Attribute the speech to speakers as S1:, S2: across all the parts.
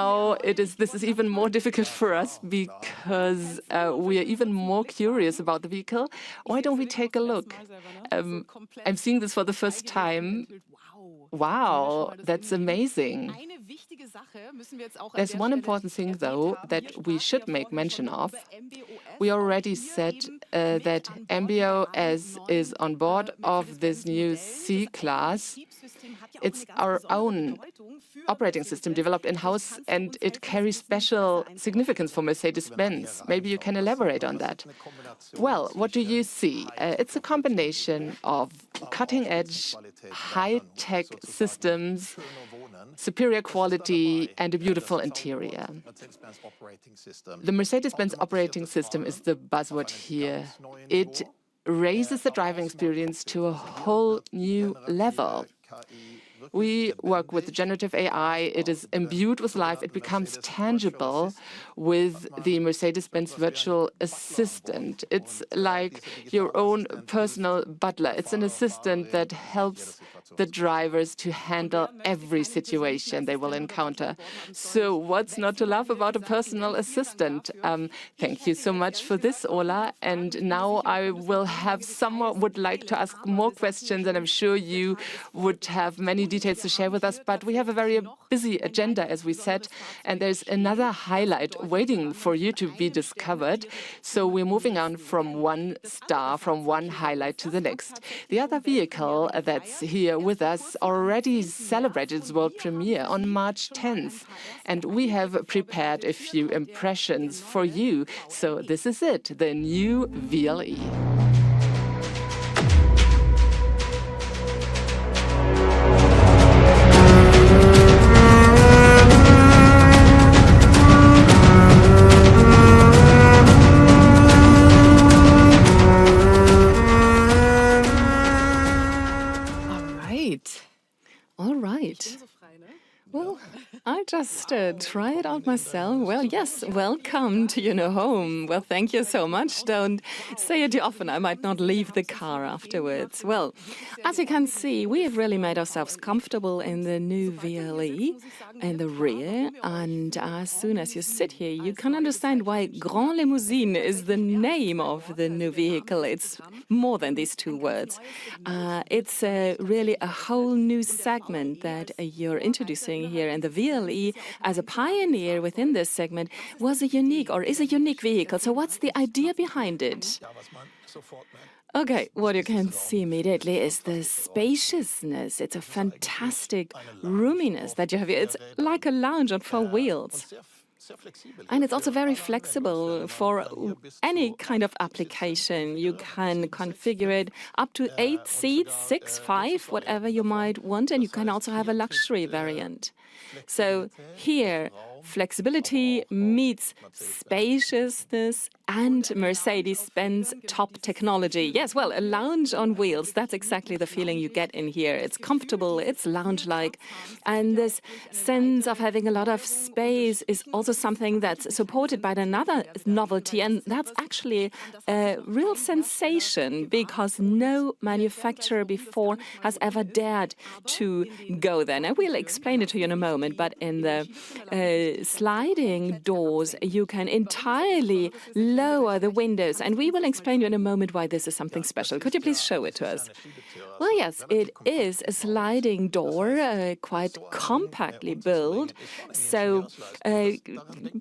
S1: now this is even more difficult for us because we are even more curious about the vehicle. Why don't we take a look? I'm seeing this for the first time. Wow, that's amazing. There's one important thing, though, that we should make mention of. We already said that MB.OS is on board of this new C-Class. It's our own operating system developed in-house, and it carries special significance for Mercedes-Benz. Maybe you can elaborate on that. Well, what do you see? It's a combination of cutting-edge, high-tech systems, superior quality, and a beautiful interior. The Mercedes-Benz operating system is the buzzword here. It raises the driving experience to a whole new level. We work with generative AI. It is imbued with life. It becomes tangible with the Mercedes-Benz virtual assistant. It's like your own personal butler. It's an assistant that helps the drivers to handle every situation they will encounter. So what's not to love about a personal assistant? Thank you so much for this, Ola. And now I will have someone would like to ask more questions, and I'm sure you would have many details to share with us. But we have a very busy agenda, as we said, and there's another highlight waiting for you to be discovered. So we're moving on from one star, from one highlight to the next. The other vehicle that's here with us already celebrated its world premiere on March 10th, and we have prepared a few impressions for you. So this is it, the new VLE.
S2: All right. Well, I just try it out myself. Well, yes, welcome to your new home. Well, thank you so much. Don't say it too often. I might not leave the car afterwards. Well, as you can see, we have really made ourselves comfortable in the new VLE in the rear. And as soon as you sit here, you can understand why Grand Limousine is the name of the new vehicle. It's more than these two words. It's really a whole new segment that you're introducing here, and the VLE, as a pioneer within this segment, is a unique vehicle. So what's the idea behind it? Okay, what you can see immediately is the spaciousness. It's a fantastic roominess that you have here. It's like a lounge on four wheels. And it's also very flexible for any kind of application. You can configure it up to 8 seats, 6, 5, whatever you might want, and you can also have a luxury variant. So here, flexibility meets spaciousness and Mercedes-Benz top technology. Yes, well, a lounge on wheels, that's exactly the feeling you get in here. It's comfortable, it's lounge-like, and this sense of having a lot of space is also something that's supported by another novelty, and that's actually a real sensation, because no manufacturer before has ever dared to go there. Now, we'll explain it to you in a moment, but in the sliding doors, you can entirely lower the windows, and we will explain to you in a moment why this is something special. Could you please show it to us? Well, yes, it is a sliding door, quite compactly built. So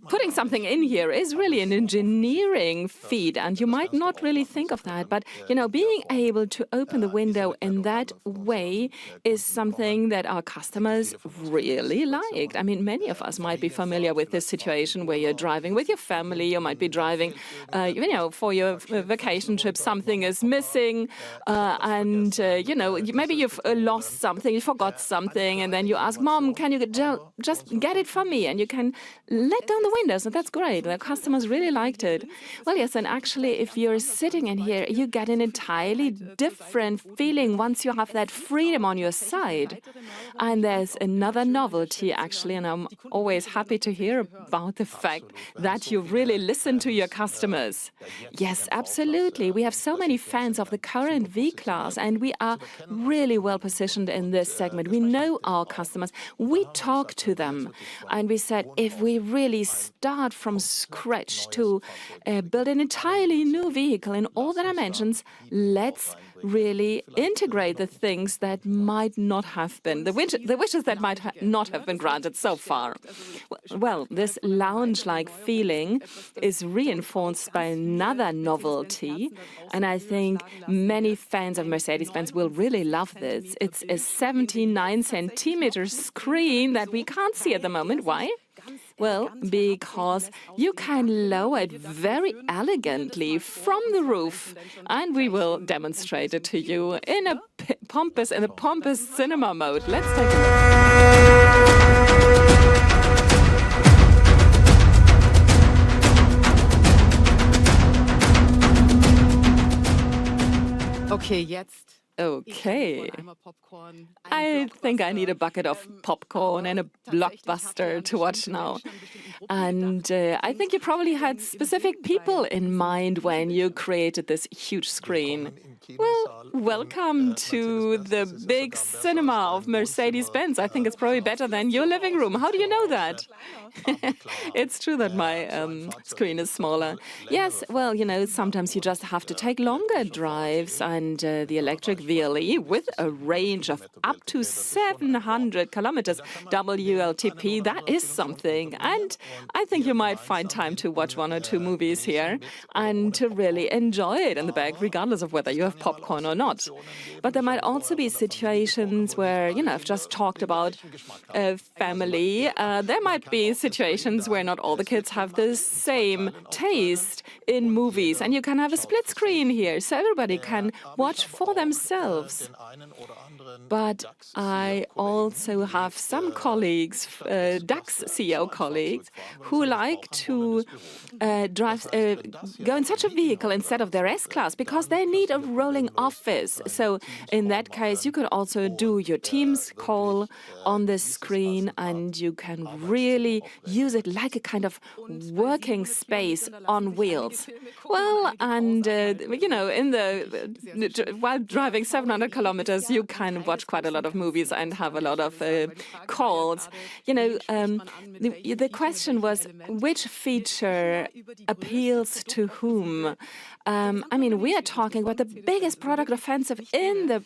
S2: putting something in here is really an engineering feat, and you might not really think of that. But, you know, being able to open the window in that way is something that our customers really liked. I mean, many of us might be familiar with this situation where you're driving with your family, you might be driving, for your vacation trip, something is missing, and maybe you've lost something, you forgot something, and then you ask, Mom, can you just get it for me? And you can let down the windows, and that's great. The customers really liked it. Well, yes, and actually, if you're sitting in here, you get an entirely different feeling once you have that freedom on your side. And there's another novelty, actually, and I'm always happy happy to hear about the fact that you really listen to your customers. Yes, absolutely. We have so many fans of the current V-Class, and we are really well positioned in this segment. We know our customers. We talk to them, and we said, if we really start from scratch to build an entirely new vehicle in all the dimensions, let's really integrate the things that might not have been, the wishes that might not have been granted so far. Well, this lounge-like feeling is reinforced by another novelty, and I think many fans of Mercedes-Benz will really love this. It's a 79-centimeter screen that we can't see at the moment. Why? Well, because you can lower it very elegantly from the roof, and we will demonstrate it to you in a pompous cinema mode. Let's take a look.
S3: Okay, jetzt.
S2: Okay. I think I need a bucket of popcorn and a blockbuster to watch now. And I think you probably had specific people in mind when you created this huge screen. Well, welcome to the big cinema of Mercedes-Benz. I think it's probably better than your living room. How do you know that? It's true that my screen is smaller. Yes, well, you know, sometimes you just have to take longer drives, and the electric VLE with a range of up to 700 kilometers WLTP, that is something. And I think you might find time to watch one or two movies here and to really enjoy it in the back, regardless of whether you have popcorn or not. But there might also be situations where, you know, I've just talked about family. There might be situations where not all the kids have the same taste in movies, and you can have a split screen here, so everybody can watch for themselves. But I also have some colleagues, DAX CEO colleagues, who like to go in such a vehicle instead of their S-Class because they need a rolling office. So in that case, you could also do your Teams call on the screen, and you can really use it like a kind of working space on wheels. Well, and you know, while driving 700 kilometers, you can watch quite a lot of movies and have a lot of calls. You know, the question was, which feature appeals to whom? I mean, we are talking about the biggest product offensive in the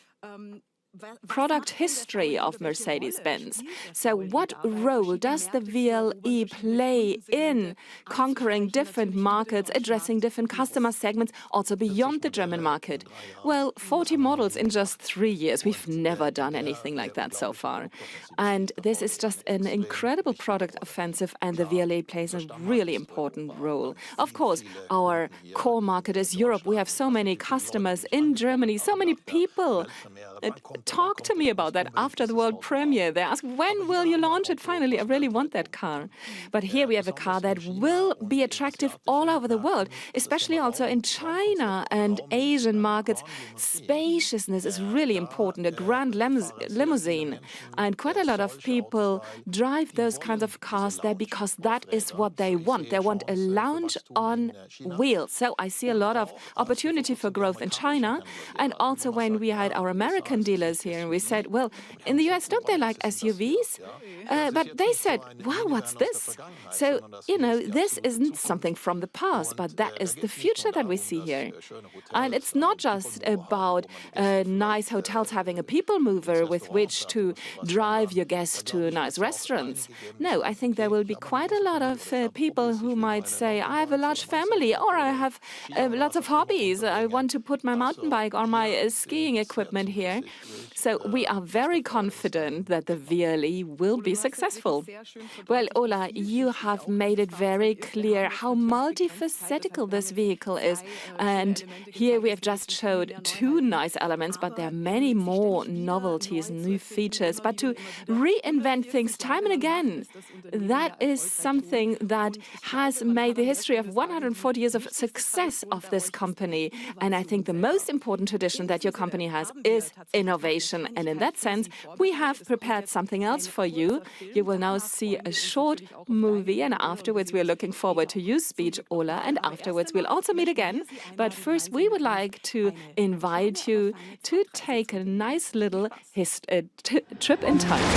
S2: product history of Mercedes-Benz. So what role does the VLE play in conquering different markets, addressing different customer segments, also beyond the German market? Well, 40 models in just 3 years. We've never done anything like that so far. And this is just an incredible product offensive, and the VLE plays a really important role. Of course, our core market is Europe. We have so many customers in Germany, so many people talk to me about that after the world premiere. They ask, when will you launch it finally? I really want that car. But here we have a car that will be attractive all over the world, especially also in China and Asian markets. Spaciousness is really important, a grand limousine. And quite a lot of people drive those kinds of cars there because that is what they want. They want a lounge on wheels. So I see a lot of opportunity for growth in China. And also when we had our American dealers here, and we said, well, in the US, don't they like SUVs? But they said, wow, what's this? So, you know, this isn't something from the past, but that is the future that we see here. And it's not just about nice hotels having a people mover with which to drive your guests to nice restaurants. No, I think there will be quite a lot of people who might say, I have a large family, or I have lots of hobbies. I want to put my mountain bike or my skiing equipment here. So we are very confident that the VLE will be successful. Well, Ola, you have made it very clear how multifacetical this vehicle is. And here we have just showed 2 nice elements, but there are many more novelties, new features. But to reinvent things time and again, that is something that has made the history of 140 years of success of this company. And I think the most important tradition that your company has is innovation. innovation. And in that sense, we have prepared something else for you. You will now see a short movie, and afterwards we're looking forward to your speech, Ola, and afterwards we'll also meet again. But first, we would like to invite you to take a nice little trip in time.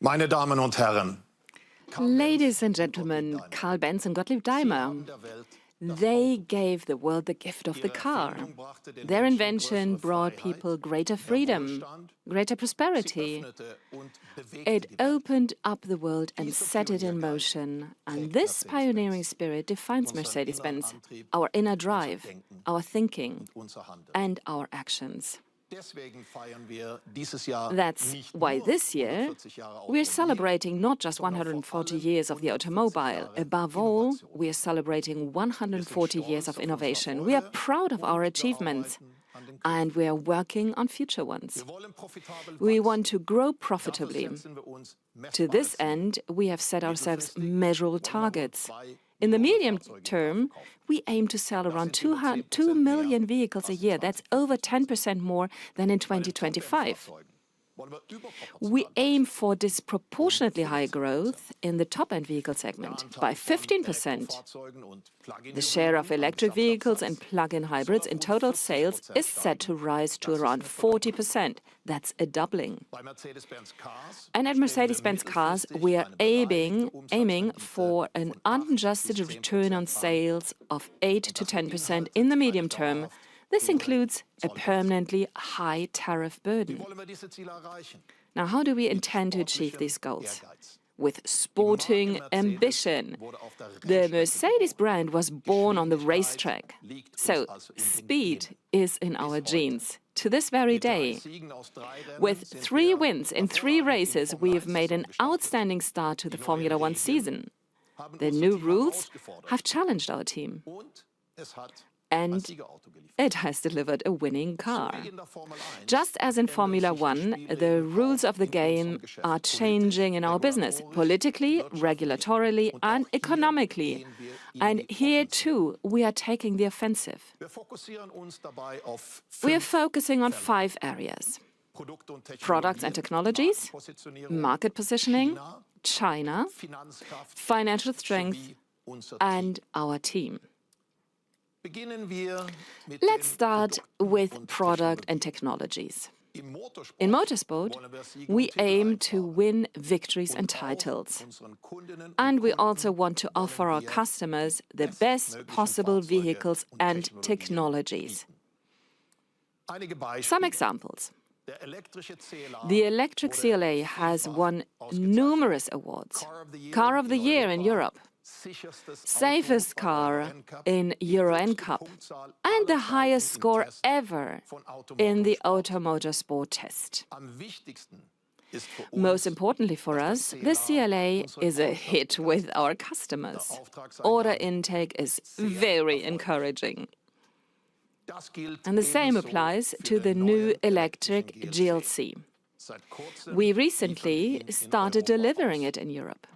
S3: Meine Damen und Herren,
S2: Ladies and gentlemen, Carl Benz and Gottlieb Daimler, they gave the world the gift of the car. Their invention brought people greater freedom, greater prosperity. It opened up the world and set it in motion. And this pioneering spirit defines Mercedes-Benz, our inner drive, our thinking, and our actions. That's why this year we're celebrating not just 140 years of the automobile. Above all, we are celebrating 140 years of innovation. We are proud of our achievements, and we are working on future ones. We want to grow profitably. To this end, we have set ourselves measurable targets. In the medium term, we aim to sell around 2 million vehicles a year. That's over 10% more than in 2025. We aim for disproportionately high growth in the top-end vehicle segment by 15%. The share of electric vehicles and plug-in hybrids in total sales is set to rise to around 40%. That's a doubling. And at Mercedes-Benz Cars, we are aiming for an unadjusted return on sales of 8 to 10% in the medium term. This includes a permanently high tariff burden. Now, how do we intend to achieve these goals? With sporting ambition. The Mercedes brand was born on the racetrack. So, speed is in our genes. To this very day. With 3 wins in 3 races, we have made an outstanding start to the Formula One season. The new rules have challenged our team. And it has delivered a winning car. Just as in Formula One, the rules of the game are changing in our business, politically, regulatorily, and economically. And here, too, we are taking the offensive. We are focusing on 5 areas: products and technologies, market positioning, China, financial strength, and our team. Let's start with product and technologies. In motorsport, we aim to win victories and titles. And we also want to offer our customers the best possible vehicles and technologies. Some examples. The electric CLA has won numerous awards. Car of the Year in Europe, safest car in Euro NCAP, and the highest score ever in the Automotive sport test. Most importantly for us, the CLA is a hit with our customers. Order intake is very encouraging. And the same applies to the new electric GLC. We recently started delivering it in Europe.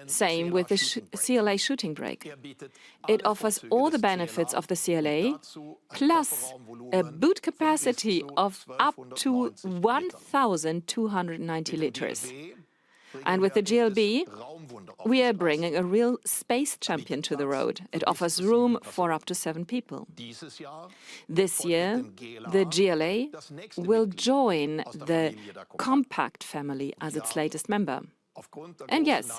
S2: Same with the CLA shooting brake. It offers all the benefits of the CLA, plus a boot capacity of up to 1,290 liters. And with the GLB, we are bringing a real space champion to the road. It offers room for up to 7 people. This year, the GLA will join the compact family as its latest member. And yes,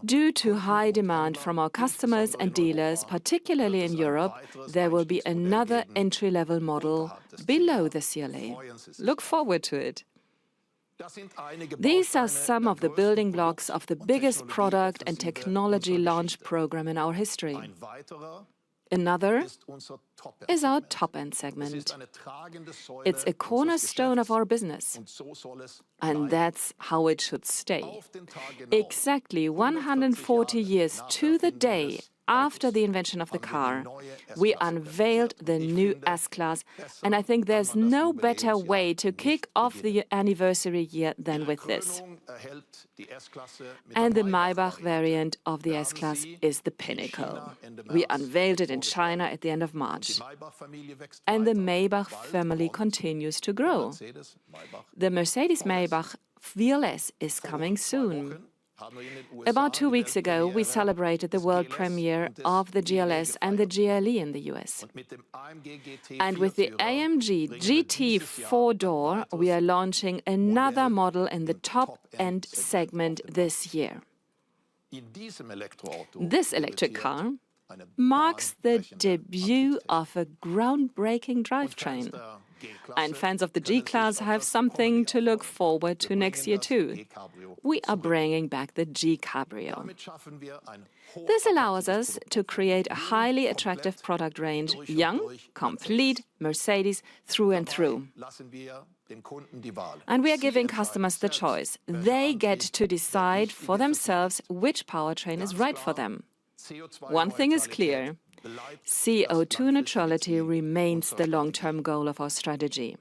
S2: due to high demand from our customers and dealers, particularly in Europe, there will be another entry-level model below the CLA. Look forward to it. These are some of the building blocks of the biggest product and technology launch program in our history. Another is our top-end segment. It's a cornerstone of our business, and that's how it should stay. Exactly 140 years to the day after the invention of the car, we unveiled the new S-Class, and I think there's no better way to kick off the anniversary year than with this. And the Maybach variant of the S-Class is the pinnacle. We unveiled it in China at the end of March. And the Maybach family continues to grow. The Mercedes-Maybach VLS is coming soon. About 2 weeks ago, we celebrated the world premiere of the GLS and the GLE in the US. And with the AMG GT 4-door, we are launching another model in the top-end segment this year. This electric car marks the debut of a groundbreaking drivetrain. And fans of the G-Class have something to look forward to next year too. We are bringing back the G-Cabrio. This allows us to create a highly attractive product range, young, complete Mercedes through and through. And we are giving customers the choice. They get to decide for themselves which powertrain is right for them. One thing is clear. CO2 neutrality remains the long-term goal of our strategy.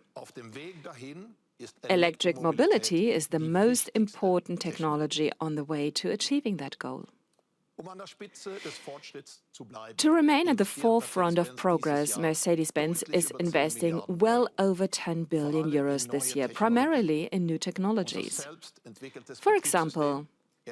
S2: Electric mobility is the most important technology on the way to achieving that goal. To remain at the forefront of progress, Mercedes-Benz is investing well over 10 billion euros this year, primarily in new technologies. For example,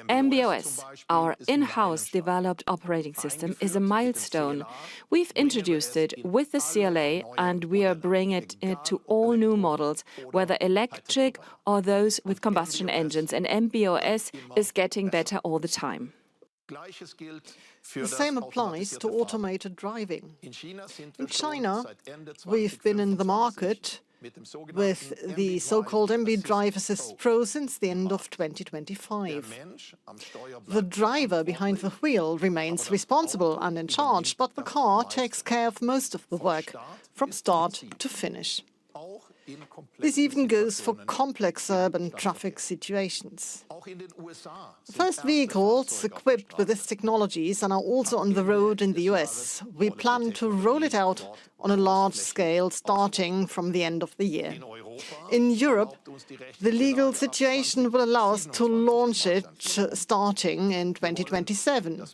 S2: MB.OS, our in-house developed operating system, is a milestone. We've introduced it with the CLA and we are bringing it to all new models, whether electric or those with combustion engines, and MB.OS is getting better all the time.
S4: The same applies to automated driving. In China, we've been in the market with the so-called MB Drive Assist Pro since the end of 2025. The driver behind the wheel remains responsible and in charge, but the car takes care of most of the work, from start to finish. This even goes for complex urban traffic situations. The first vehicles equipped with these technologies are also on the road in the US. We plan to roll it out on a large scale starting from the end of the year. In Europe, the legal situation will allow us to launch it starting in 2027.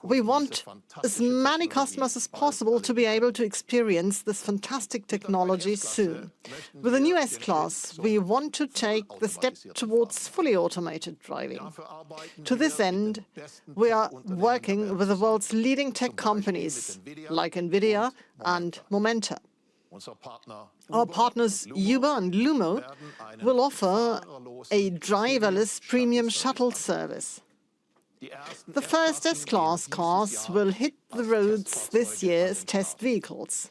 S4: We want as many customers as possible to be able to experience this fantastic technology soon. With the new S-Class, we want to take the step towards fully automated driving. To this end, we are working with the world's leading tech companies like NVIDIA and Momenta. Our partners Uber and Lumo will offer a driverless premium shuttle service. The first S-Class cars will hit the roads this year as test vehicles.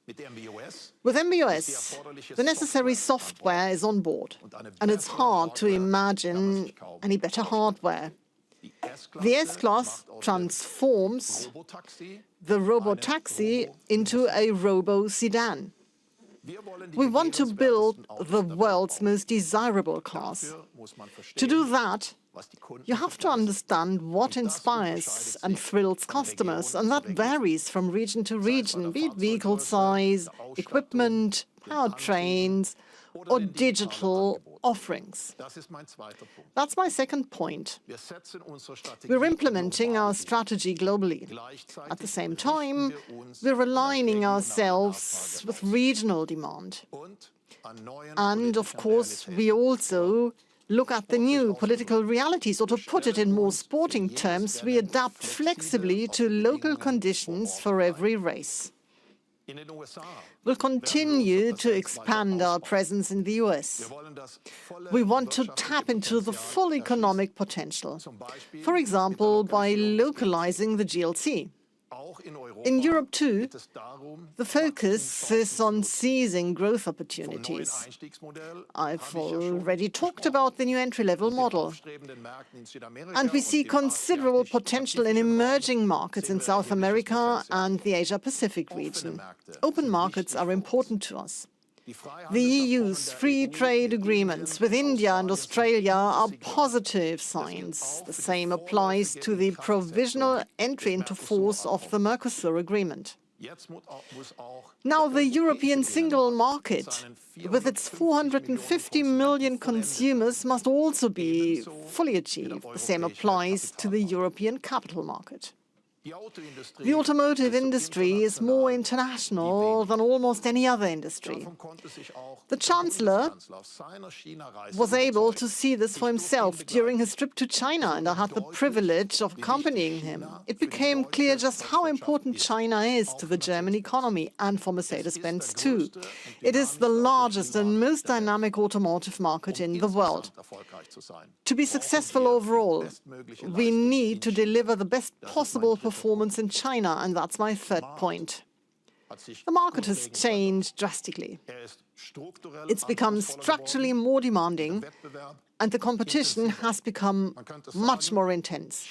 S4: With MB.OS, the necessary software is on board, and it's hard to imagine any better hardware. The S-Class transforms the robotaxi into a robo-sedan. We want to build the world's most desirable cars. To do that, you have to understand what inspires and thrills customers, and that varies from region to region, be it vehicle size, equipment, powertrains, or digital offerings. That's my second point. We're implementing our strategy globally. At the same time, we're aligning ourselves with regional demand. And of course, we also look at the new political realities, or to put it in more sporting terms, we adapt flexibly to local conditions for every race. We'll continue to expand our presence in the US. We want to tap into the full economic potential, for example, by localizing the GLC. In Europe too, the focus is on seizing growth opportunities. I've already talked about the new entry-level model. And we see considerable potential in emerging markets in South America and the Asia-Pacific region. Open markets are important to us. The EU's free trade agreements with India and Australia are positive signs. The same applies to the provisional entry into force of the Mercosur agreement. Now, the European single market, with its 450 million consumers, must also be fully achieved. The same applies to the European capital market. The automotive industry is more international than almost any other industry. The Chancellor was able to see this for himself during his trip to China, and I had the privilege of accompanying him. It became clear just how important China is to the German economy and for Mercedes-Benz too. It is the largest and most dynamic automotive market in the world. To be successful overall, we need to deliver the best possible performance in China, and that's my third point. The market has changed drastically. It's become structurally more demanding, and the competition has become much more intense.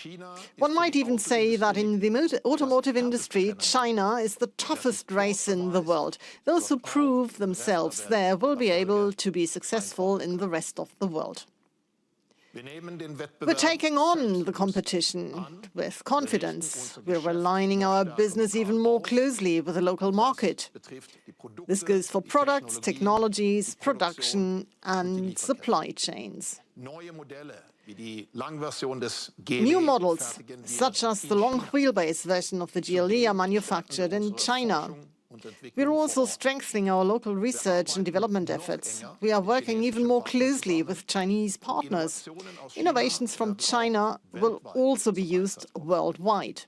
S4: One might even say that in the automotive industry, China is the toughest race in the world. Those who prove themselves there will be able to be successful in the rest of the world. We're taking on the competition with confidence. We're aligning our business even more closely with the local market. This goes for products, technologies, production, and supply chains. New models, such as the long wheelbase version of the GLE, are manufactured in China. We're also strengthening our local research and development efforts. We are working even more closely with Chinese partners. Innovations from China will also be used worldwide.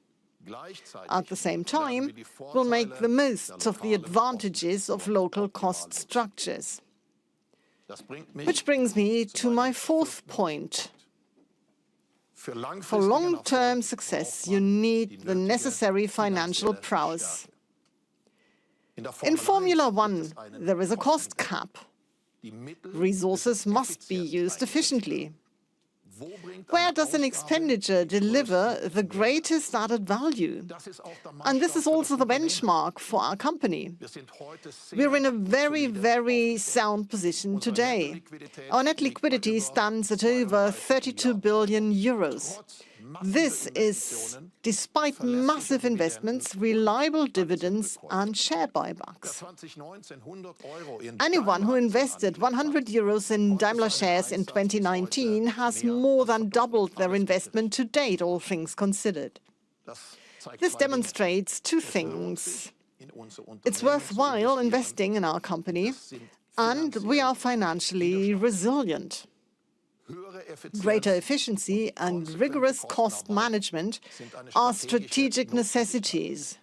S4: At the same time, we'll make the most of the advantages of local cost structures. Which brings me to my fourth point. For long-term success, you need the necessary financial prowess. In Formula One, there is a cost cap. Resources must be used efficiently. Where does an expenditure deliver the greatest added value? And this is also the benchmark for our company. We're in a very, very sound position today. Our net liquidity stands at over 32 billion euros. This is, despite massive investments, reliable dividends and share buybacks. Anyone who invested 100 euros in Daimler shares in 2019 has more than doubled their investment to date, all things considered. This demonstrates two things. It's worthwhile investing in our company, and we are financially resilient. Greater efficiency and rigorous cost management are strategic necessities,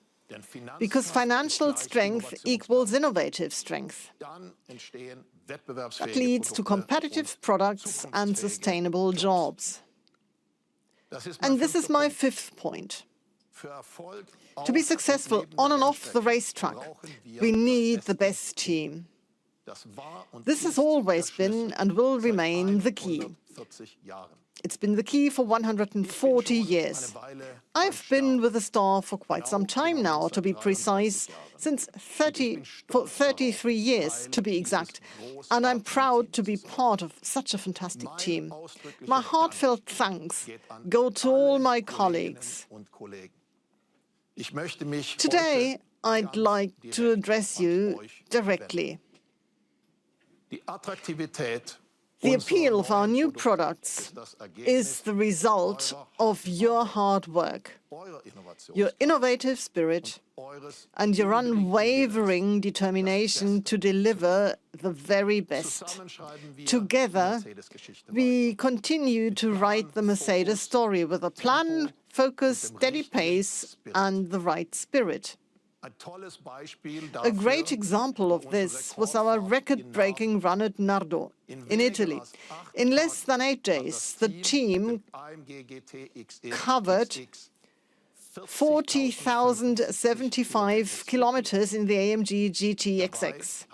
S4: because financial strength equals innovative strength. That leads to competitive products and sustainable jobs. And this is my fifth point. To be successful on and off the racetrack, we need the best team. This has always been and will remain the key. It's been the key for 140 years. I've been with the star for quite some time now, to be precise, since 33 years, to be exact, and I'm proud to be part of such a fantastic team. My heartfelt thanks go to all my colleagues. Today, I'd like The appeal of our new products is the result of your hard work, your innovative spirit, and your unwavering determination to deliver the very best. Together, we continue to write the Mercedes story with a plan, focus, steady pace, and the right spirit. A great example of this was our record-breaking run at Nardo in Italy. In less than 8 days, the team covered 40,075 kilometers in the AMG GT XX.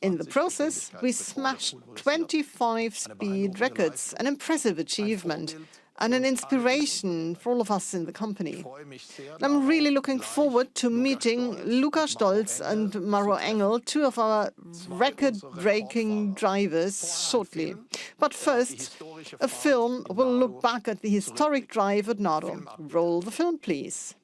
S4: In the process, we smashed 25 speed records, an impressive achievement and an inspiration for all of us in the company. I'm really looking forward to meeting Luca Stolz and Maro Engel, two of our record-breaking drivers, shortly. But first, a film will look back at the historic drive at Nardo. Roll the film, please.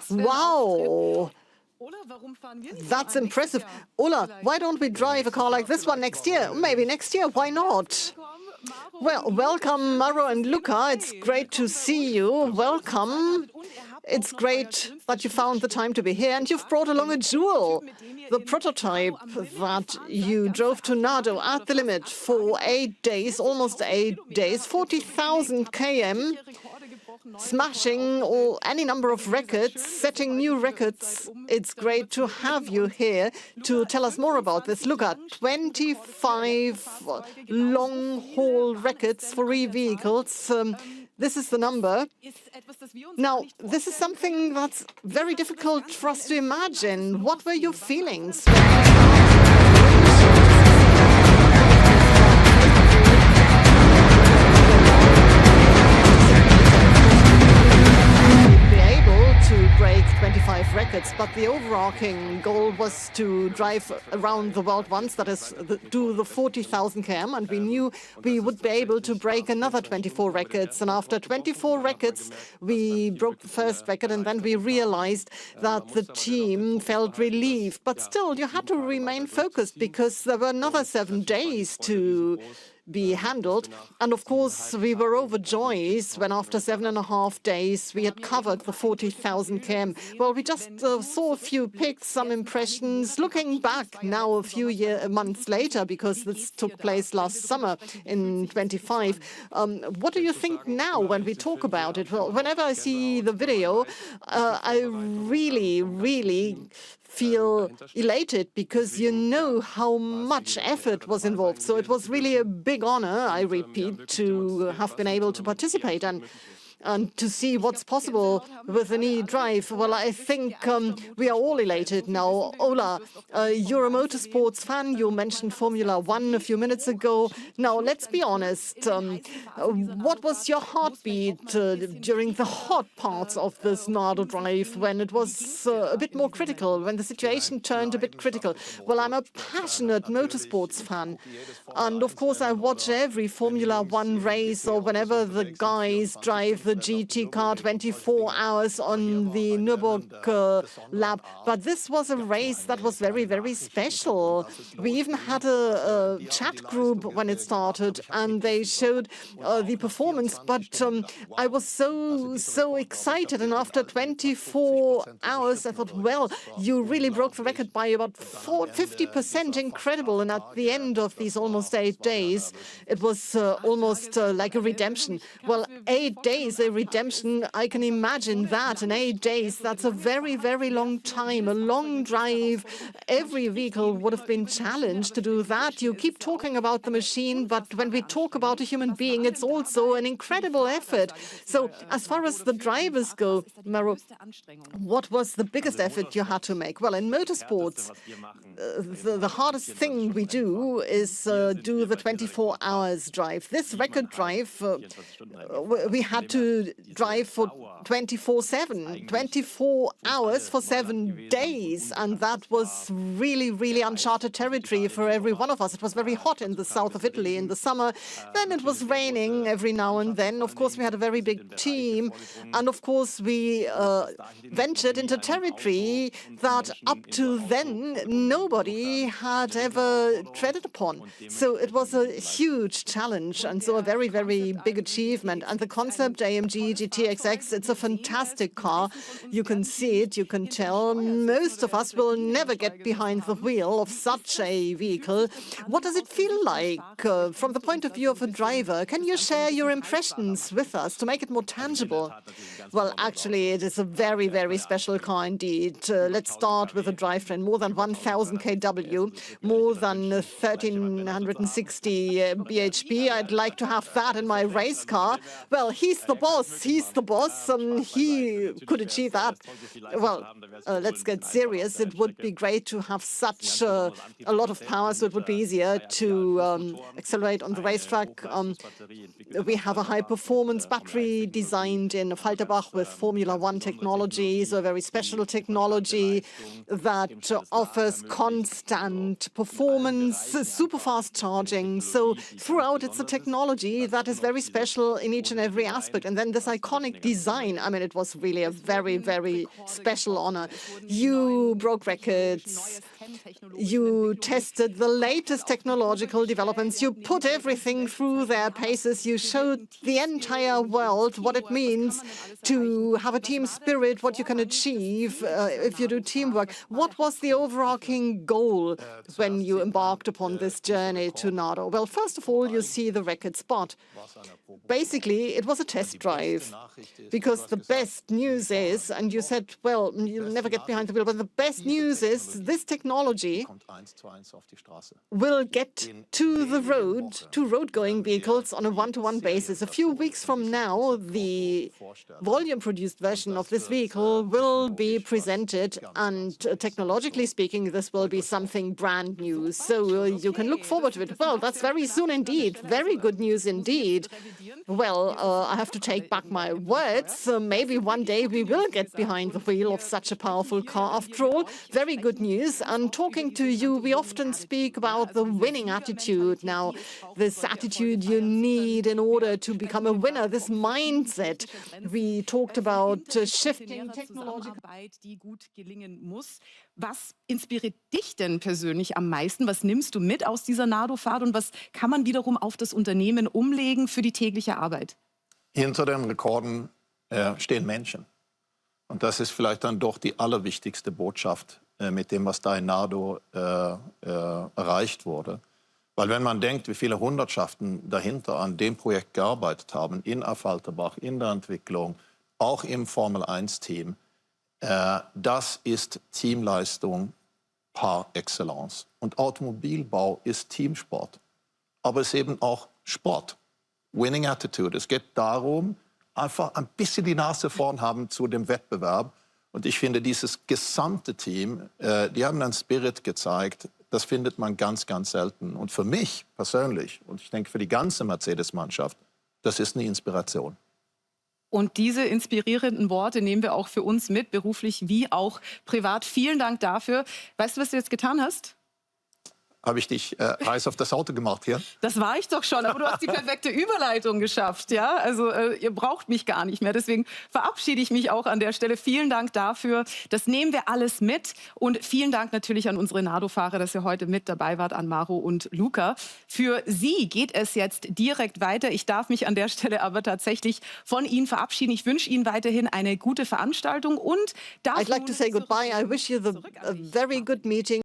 S4: Wow! That's impressive. Ola, why don't we drive a car like this one next year? Maybe next year, why not? Well, welcome, Maro and Luca. It's great to see you. Welcome. It's great that you found the time to be here, and you've brought along a jewel, the prototype that you drove to Nardo at the limit for 8 days, almost 8 days, 40,000 km, smashing any number of records, setting new records. It's great to have you here to tell us more about this. Look at 25 long-haul records for e-vehicles. This is the number. Now, this is something that's very difficult for us to imagine. What were your feelings? To break 25 records, but the overarching goal was to drive around the world once, that is, do the 40,000 km, and we knew we would be able to break another 24 records. And after 24 records, we broke the first record, and then we realized that the team felt relieved. But still, you had to remain focused because there were another 7 days to be handled. And of course, we were overjoyed when after 7.5 days we had covered the 40,000 km. Well, we just saw a few pics, some impressions. Looking back now a few months later, because this took place last summer in 25, what do you think now when we talk about it? Well, whenever I see the video, I really feel elated because you know how much effort was involved. So it was really a big honor, I repeat, to have been able to participate and to see what's possible with an e-drive. Well, I think we are all elated now. Ola, you're a motorsports fan. You mentioned Formula One a few minutes ago. Now, let's be honest. What was your heartbeat during the hot parts of this Nardo drive when it was a bit more critical, when the situation turned a bit critical? Well, I'm a passionate motorsports fan. And of course, I watch every Formula One race or whenever the guys drive the the GT car, 24 hours on the Nürburgring lap. But this was a race that was very, very special. We even had a chat group when it started, and they showed the performance. But I was so excited, and after 24 hours, I thought, well, you really broke the record by about 50%, incredible. And at the end of these almost 8 days, it was almost like a redemption. Well, 8 days, a redemption, I can imagine that in 8 days. That's a very, very long time, a long drive. Every vehicle would have been challenged to do that. You keep talking about the machine, but when we talk about a human being, it's also an incredible effort. So as far as the drivers go, Maro, what was the biggest effort you had to make? Well, in motorsports, the hardest thing we do is do the 24 hours drive. This record drive, we had to drive for 24/7, 24 hours for 7 days. And that was really, really uncharted territory for every one of us. It was very hot in the south of Italy in the summer. Then it was raining every now and then. Of course, we had a very big team. And of course, we ventured into territory that up to then nobody had ever treaded upon. So it was a huge challenge, and so a very, very big achievement. And the concept AMG GTXX, it's a fantastic car. You can see it, you can tell. Most of us will never get behind the wheel of such a vehicle. What does it feel like from the point of view of a driver? Can you share your impressions with us to make it more tangible? Well, actually, it is a very, very special car indeed. Let's start with the drivetrain. More than 1,000 kW, more than 1,360 bhp. I'd like to have that in my race car. Well, he's the boss. He's the boss. He could achieve that. Well, let's get serious. It would be great to have such a lot of power, so it would be easier to accelerate on the racetrack. We have a high-performance battery designed in Falterbach with Formula One technology, so a very special technology that offers constant performance, super fast charging. So throughout, it's a technology that is very special in each and every aspect. And then this iconic design, I mean, it was really a very, very special honor. You broke records. You tested the latest technological developments. You put everything through their paces. You showed the entire world what it means to have a team spirit, what you can achieve if you do teamwork. What was the overarching goal when you embarked upon this journey to Nardo? Well, first of all, you see the record spot. Basically, it was a test drive, because the best news is, and you said, well, you'll never get behind the wheel, but the best news is this technology will get to the road, to road-going vehicles on a one-to-one basis. A few weeks from now, the volume-produced version of this vehicle will be presented, and technologically speaking, this will be something brand new. So you can look forward to it. Well, that's very soon indeed. Very good news indeed. Well, I have to take back my words. Maybe one day we will get behind the wheel of such a powerful car. After all, very good news. And talking to you, we often speak about the winning attitude. Now, this attitude you need in order to become a winner, this mindset. We talked about shifting technological.
S5: Was inspiriert dich denn persönlich am meisten? Was nimmst du mit aus dieser Nardo-Fahrt und was kann man wiederum auf das Unternehmen umlegen für die tägliche Arbeit?
S3: Hinter den Rekorden stehen Menschen. Und das ist vielleicht dann doch die allerwichtigste Botschaft mit dem, was da in Nardo erreicht wurde. Weil wenn man denkt, wie viele Hundertschaften dahinter an dem Projekt gearbeitet haben, in Falterbach, in der Entwicklung, auch im Formel-1-Team, das ist Teamleistung par excellence. Und Automobilbau ist Teamsport. Aber es ist eben auch Sport. Winning Attitude. Es geht darum, einfach ein bisschen die Nase vorn haben zu dem Wettbewerb. Und ich finde, dieses gesamte Team, die haben einen Spirit gezeigt, das findet man ganz, ganz selten. Und für mich persönlich, und ich denke für die ganze Mercedes-Mannschaft, das ist eine Inspiration.
S5: Und diese inspirierenden Worte nehmen wir auch für uns mit, beruflich wie auch privat. Vielen Dank dafür. Weißt du, was du jetzt getan hast?
S3: Habe ich dich heiß auf das Auto gemacht hier?
S5: Das war ich doch schon, aber du hast die perfekte Überleitung geschafft. Ja? Also ihr braucht mich gar nicht mehr. Deswegen verabschiede ich mich auch an der Stelle. Vielen Dank dafür. Das nehmen wir alles mit. Und vielen Dank natürlich an unsere Nado-Fahrer, dass ihr heute mit dabei wart, an Maro und Luca. Für Sie geht es jetzt direkt weiter. Ich darf mich an der Stelle aber tatsächlich von Ihnen verabschieden. Ich wünsche Ihnen weiterhin eine gute Veranstaltung und darf
S4: I'd like to say goodbye. I wish you a very good meeting.